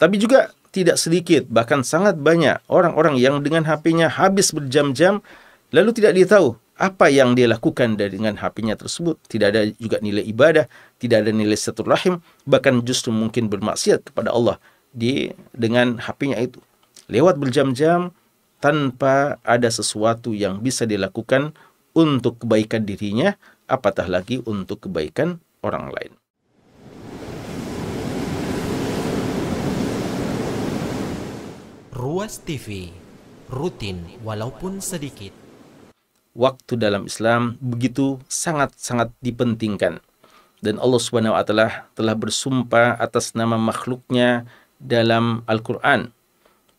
Tapi juga tidak sedikit, bahkan sangat banyak orang-orang yang dengan HP-nya habis berjam-jam, lalu tidak ditahu apa yang dia lakukan dengan HP-nya tersebut. Tidak ada juga nilai ibadah, tidak ada nilai silaturahim, bahkan justru mungkin bermaksiat kepada Allah dengan HP-nya itu. Lewat berjam-jam tanpa ada sesuatu yang bisa dilakukan untuk kebaikan dirinya, apatah lagi untuk kebaikan orang lain. Ruas TV, rutin walaupun sedikit. Waktu dalam Islam begitu sangat-sangat dipentingkan. Dan Allah Subhanahu wa taala telah bersumpah atas nama makhluknya dalam Al-Quran.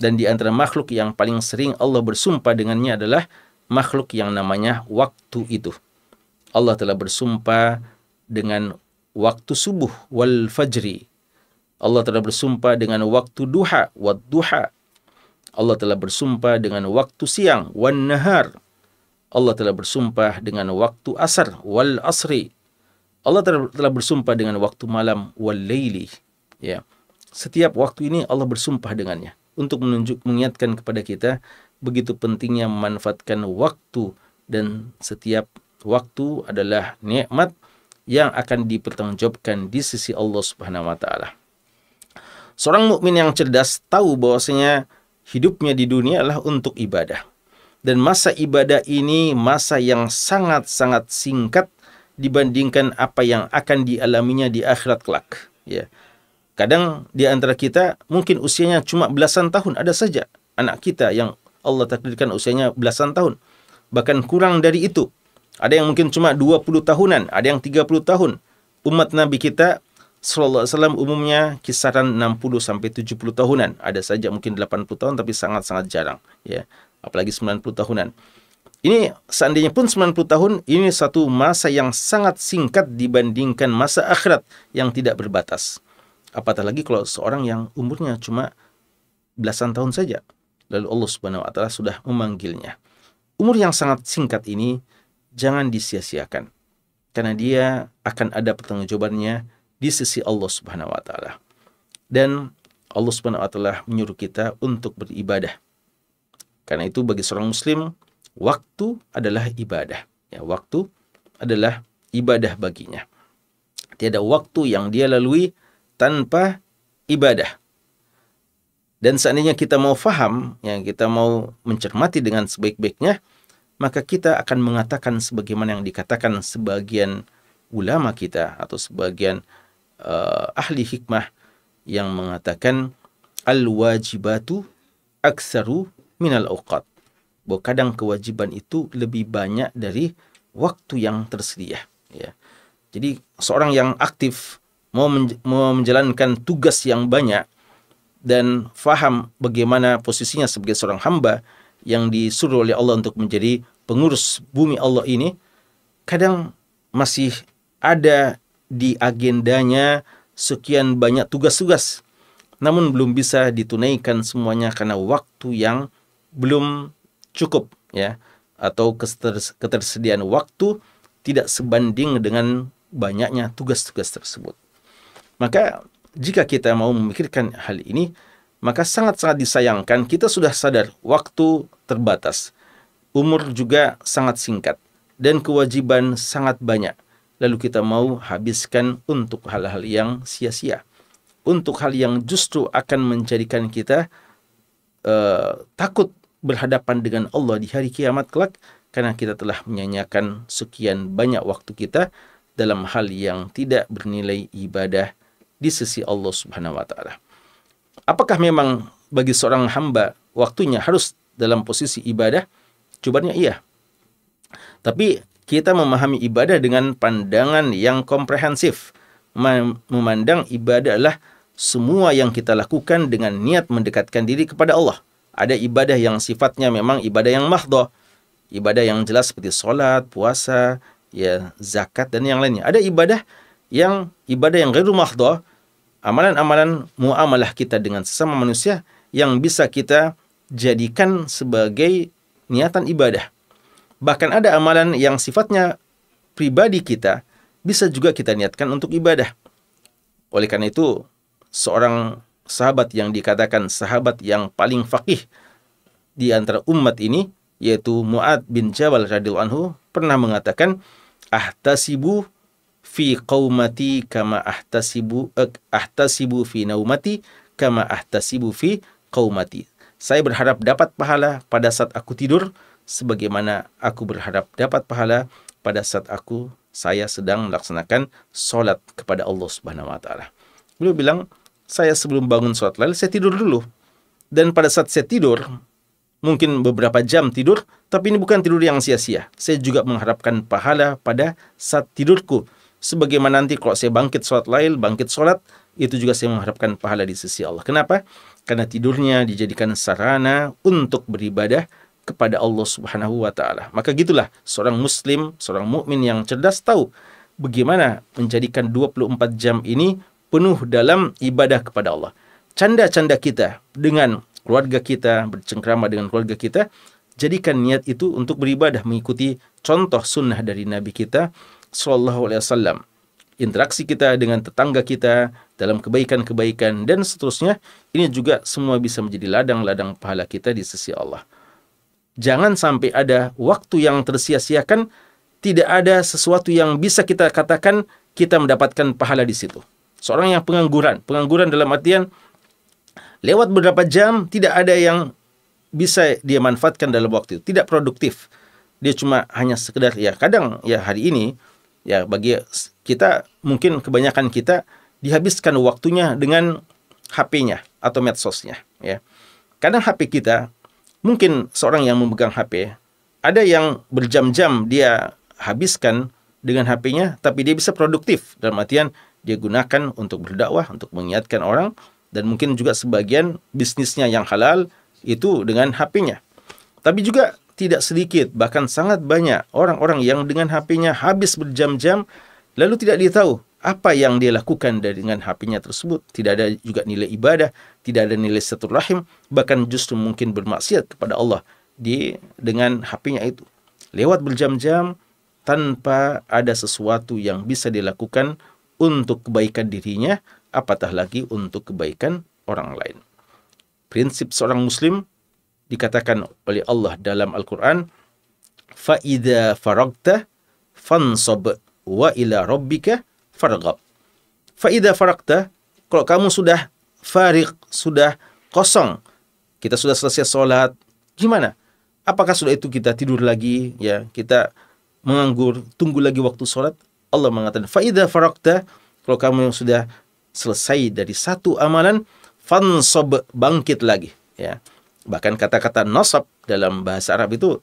Dan di antara makhluk yang paling sering Allah bersumpah dengannya adalah makhluk yang namanya waktu itu. Allah telah bersumpah dengan waktu subuh wal fajri. Allah telah bersumpah dengan waktu duha wad duha. Allah telah bersumpah dengan waktu siang wan nahar. Allah telah bersumpah dengan waktu asar wal asri. Allah telah bersumpah dengan waktu malam wal laili. Ya. Setiap waktu ini Allah bersumpah dengannya untuk mengingatkan kepada kita begitu pentingnya memanfaatkan waktu, dan setiap waktu adalah nikmat yang akan dipertanggungjawabkan di sisi Allah Subhanahu wa taala. Seorang mukmin yang cerdas tahu bahwasanya hidupnya di dunia adalah untuk ibadah. Dan masa ibadah ini masa yang sangat-sangat singkat dibandingkan apa yang akan dialaminya di akhirat kelak. Ya. Kadang di antara kita mungkin usianya cuma belasan tahun. Ada saja anak kita yang Allah takdirkan usianya belasan tahun. Bahkan kurang dari itu. Ada yang mungkin cuma 20 tahunan, ada yang 30 tahun. Umat Nabi kita Sallallahu Alaihi Wasallam umumnya kisaran 60 sampai 70 tahunan. Ada saja mungkin 80 tahun tapi sangat-sangat jarang, ya. Apalagi 90 tahunan. Ini seandainya pun 90 tahun, ini satu masa yang sangat singkat dibandingkan masa akhirat yang tidak berbatas. Apatah lagi kalau seorang yang umurnya cuma belasan tahun saja, lalu Allah Subhanahu wa taala sudah memanggilnya. Umur yang sangat singkat ini jangan disia-siakan, karena dia akan ada pertanggungjawabannya di sisi Allah Subhanahu wa taala. Dan Allah Subhanahu wa taala menyuruh kita untuk beribadah. Karena itu bagi seorang muslim, waktu adalah ibadah. Ya, waktu adalah ibadah baginya. Tiada waktu yang dia lalui tanpa ibadah. Dan seandainya kita mau faham, ya, kita mau mencermati dengan sebaik-baiknya, maka kita akan mengatakan sebagaimana yang dikatakan sebagian ulama kita atau sebagian ahli hikmah yang mengatakan al-wajibatu aktsaru minal awqat. Bahwa kadang kewajiban itu lebih banyak dari waktu yang tersedia, ya. Jadi seorang yang aktif mau menjalankan tugas yang banyak dan faham bagaimana posisinya sebagai seorang hamba yang disuruh oleh Allah untuk menjadi pengurus bumi Allah ini, kadang masih ada di agendanya sekian banyak tugas-tugas, namun belum bisa ditunaikan semuanya karena waktu yang belum cukup, ya, atau ketersediaan waktu tidak sebanding dengan banyaknya tugas-tugas tersebut. Maka jika kita mau memikirkan hal ini, maka sangat-sangat disayangkan kita sudah sadar waktu terbatas, umur juga sangat singkat, dan kewajiban sangat banyak. Lalu kita mau habiskan untuk hal-hal yang sia-sia, untuk hal yang justru akan menjadikan kita takut berhadapan dengan Allah di hari kiamat kelak, karena kita telah menyanyiakan sekian banyak waktu kita dalam hal yang tidak bernilai ibadah di sisi Allah Subhanahu wa taala. Apakah memang bagi seorang hamba waktunya harus dalam posisi ibadah? Jawabannya iya. Tapi kita memahami ibadah dengan pandangan yang komprehensif. Memandang ibadah adalah semua yang kita lakukan dengan niat mendekatkan diri kepada Allah. Ada ibadah yang sifatnya memang ibadah yang mahdhah, ibadah yang jelas seperti sholat, puasa, ya, zakat dan yang lainnya. Ada ibadah yang ghairu mahdhah, amalan-amalan muamalah kita dengan sesama manusia yang bisa kita jadikan sebagai niatan ibadah. Bahkan ada amalan yang sifatnya pribadi kita, bisa juga kita niatkan untuk ibadah. Oleh karena itu, seorang sahabat yang dikatakan sahabat yang paling faqih di antara umat ini, yaitu Mu'adz bin Jabal radhiyallahu anhu, pernah mengatakan, ahtasibu fi qaumati kama ahtasibu fi naumati kama ahtasibu fi qaumati. Saya berharap dapat pahala pada saat aku tidur sebagaimana aku berharap dapat pahala pada saat saya sedang melaksanakan sholat kepada Allah Subhanahu wa taala. Beliau bilang, saya sebelum bangun sholat lail saya tidur dulu. Dan pada saat saya tidur, mungkin beberapa jam tidur, tapi ini bukan tidur yang sia-sia. Saya juga mengharapkan pahala pada saat tidurku. Sebagaimana nanti kalau saya bangkit sholat lail, bangkit sholat, itu juga saya mengharapkan pahala di sisi Allah. Kenapa? Karena tidurnya dijadikan sarana untuk beribadah kepada Allah Subhanahu wa taala. Maka gitulah seorang muslim, seorang mukmin yang cerdas tahu bagaimana menjadikan 24 jam ini penuh dalam ibadah kepada Allah. Canda-canda kita dengan keluarga kita, bercengkrama dengan keluarga kita, jadikan niat itu untuk beribadah, mengikuti contoh sunnah dari Nabi kita sallallahu alaihi wasallam. Interaksi kita dengan tetangga kita dalam kebaikan-kebaikan dan seterusnya, ini juga semua bisa menjadi ladang-ladang pahala kita di sisi Allah. Jangan sampai ada waktu yang tersia-siakan, tidak ada sesuatu yang bisa kita katakan kita mendapatkan pahala di situ. Seorang yang pengangguran dalam artian lewat beberapa jam tidak ada yang bisa dia manfaatkan dalam waktu itu, tidak produktif. Dia cuma hanya sekedar kadang hari ini bagi kita mungkin kebanyakan kita dihabiskan waktunya dengan HP-nya atau medsosnya Kadang HP kita, mungkin seorang yang memegang HP, ada yang berjam-jam dia habiskan dengan HP-nya, tapi dia bisa produktif. Dalam artian, dia gunakan untuk berdakwah, untuk mengingatkan orang, dan mungkin juga sebagian bisnisnya yang halal, itu dengan HP-nya. Tapi juga tidak sedikit, bahkan sangat banyak orang-orang yang dengan HP-nya habis berjam-jam, lalu tidak ditahu apa yang dia lakukan dengan HP-nya tersebut. Tidak ada juga nilai ibadah, tidak ada nilai silaturahim, bahkan justru mungkin bermaksiat kepada Allah dengan HP-nya itu. Lewat berjam-jam tanpa ada sesuatu yang bisa dilakukan untuk kebaikan dirinya, apatah lagi untuk kebaikan orang lain. Prinsip seorang muslim dikatakan oleh Allah dalam Al-Quran, فَإِذَا فَرَغْتَ فَانْصَبْ وَإِلَى رَبِّكَ farghab. Faida farakta, kalau kamu sudah farig, sudah kosong, kita sudah selesai sholat, gimana? Apakah sudah itu kita tidur lagi, kita menganggur, tunggu lagi waktu sholat? Allah mengatakan, faida farakta, kalau kamu sudah selesai dari satu amalan, fansab, bangkit lagi. Bahkan kata-kata nasab dalam bahasa Arab itu,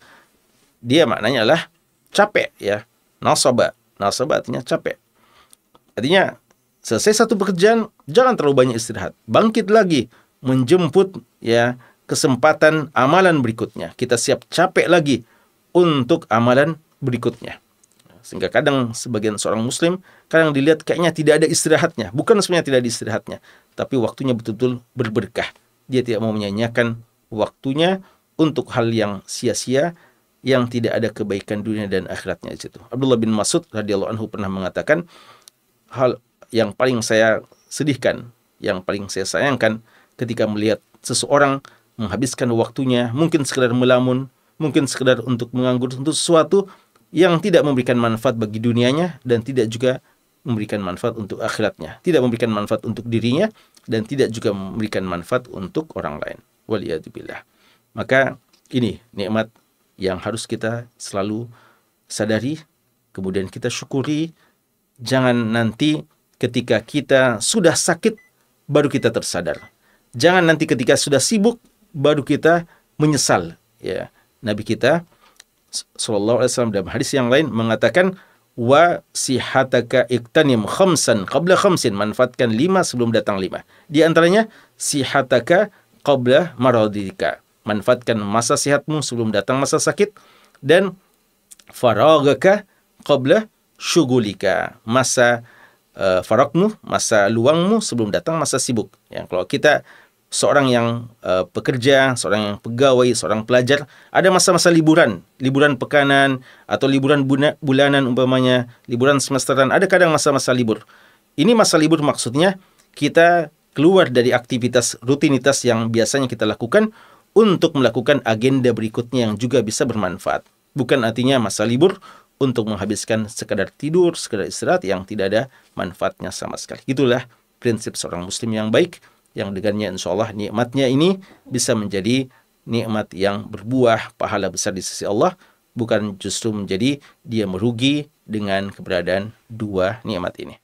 dia maknanya adalah capek. Nasaba artinya capek. Artinya, selesai satu pekerjaan, jangan terlalu banyak istirahat. Bangkit lagi, menjemput kesempatan amalan berikutnya. Kita siap capek lagi untuk amalan berikutnya. Sehingga kadang sebagian seorang muslim, kadang dilihat kayaknya tidak ada istirahatnya. Bukan sebenarnya tidak ada istirahatnya, tapi waktunya betul-betul berberkah. Dia tidak mau menyanyiakan waktunya untuk hal yang sia-sia, yang tidak ada kebaikan dunia dan akhiratnya di situ. Abdullah bin Mas'ud radhiyallahu anhu pernah mengatakan, hal yang paling saya sedihkan, yang paling saya sayangkan ketika melihat seseorang menghabiskan waktunya, mungkin sekedar melamun, mungkin sekedar untuk menganggur untuk sesuatu yang tidak memberikan manfaat bagi dunianya dan tidak juga memberikan manfaat untuk akhiratnya, tidak memberikan manfaat untuk dirinya dan tidak juga memberikan manfaat untuk orang lain. Waliyadzubillah. Maka ini nikmat yang harus kita selalu sadari, kemudian kita syukuri. Jangan nanti ketika kita sudah sakit baru kita tersadar. Jangan nanti ketika sudah sibuk baru kita menyesal. Nabi kita sallallahu alaihi wasallam dalam hadis yang lain mengatakan, wa sihataka iktanim khamsan qabla khamsin, manfaatkan 5 sebelum datang 5. Di antaranya sihataka qabla maradika, manfaatkan masa sehatmu sebelum datang masa sakit, dan faragaka qabla syugulika, masa farakmu, masa luangmu sebelum datang masa sibuk. Kalau kita seorang yang pekerja, seorang yang pegawai, seorang pelajar, ada masa-masa liburan pekanan atau liburan bulanan umpamanya, liburan semesteran, ada kadang masa-masa libur. Ini masa libur maksudnya kita keluar dari aktivitas rutinitas yang biasanya kita lakukan untuk melakukan agenda berikutnya yang juga bisa bermanfaat. Bukan artinya masa libur untuk menghabiskan sekadar tidur, sekadar istirahat yang tidak ada manfaatnya sama sekali. Itulah prinsip seorang muslim yang baik, yang dengannya insya Allah nikmatnya ini bisa menjadi nikmat yang berbuah pahala besar di sisi Allah, bukan justru menjadi dia merugi dengan keberadaan dua nikmat ini.